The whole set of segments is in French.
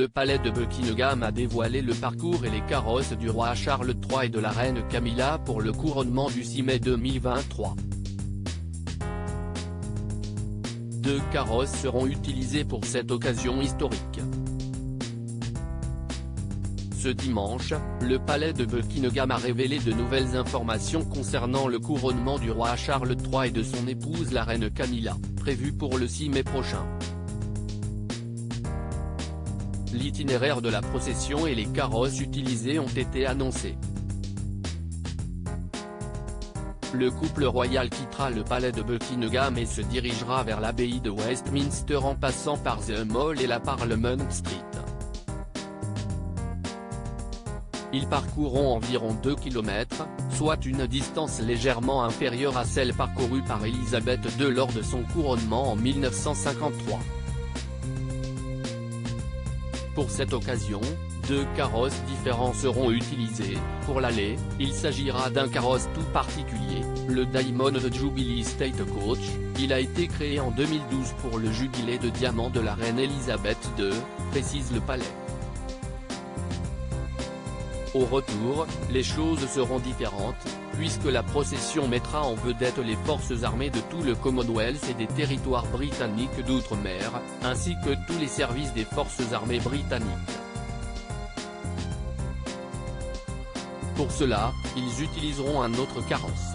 le palais de Buckingham a dévoilé le parcours et les carrosses du roi Charles III et de la reine Camilla pour le couronnement du 6 mai 2023. 2 carrosses seront utilisées pour cette occasion historique. Ce dimanche, le palais de Buckingham a révélé de nouvelles informations concernant le couronnement du roi Charles III et de son épouse la reine Camilla, prévu pour le 6 mai prochain. L'itinéraire de la procession et les carrosses utilisées ont été annoncés. Le couple royal quittera le palais de Buckingham et se dirigera vers l'abbaye de Westminster en passant par The Mall et la Parliament Street. Ils parcourront environ 2 km, soit une distance légèrement inférieure à celle parcourue par Elisabeth II lors de son couronnement en 1953. Pour cette occasion, 2 carrosses différents seront utilisés. Pour l'aller, il s'agira d'un carrosse tout particulier, le Diamond Jubilee Stagecoach. Il a été créé en 2012 pour le jubilé de diamant de la reine Elisabeth II, précise le palais. Au retour, les choses seront différentes, puisque la procession mettra en vedette les forces armées de tout le Commonwealth et des territoires britanniques d'outre-mer, ainsi que tous les services des forces armées britanniques. Pour cela, ils utiliseront un autre carrosse.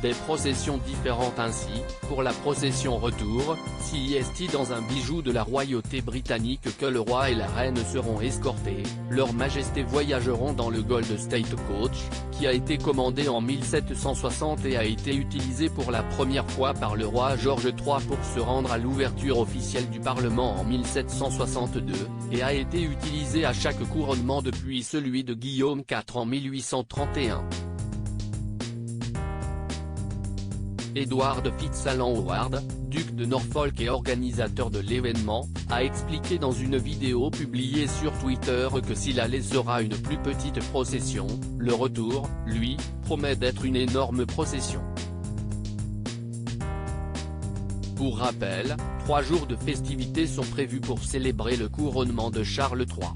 Des processions différentes ainsi, pour la procession retour, CIST dans un bijou de la royauté britannique que le roi et la reine seront escortés, leurs majestés voyageront dans le Gold Stagecoach, qui a été commandé en 1760 et a été utilisé pour la première fois par le roi George III pour se rendre à l'ouverture officielle du Parlement en 1762, et a été utilisé à chaque couronnement depuis celui de Guillaume IV en 1831. Edward FitzAlan Howard, duc de Norfolk et organisateur de l'événement, a expliqué dans une vidéo publiée sur Twitter que si l'aller sera une plus petite procession, le retour, lui, promet d'être une énorme procession. Pour rappel, 3 jours de festivités sont prévus pour célébrer le couronnement de Charles III.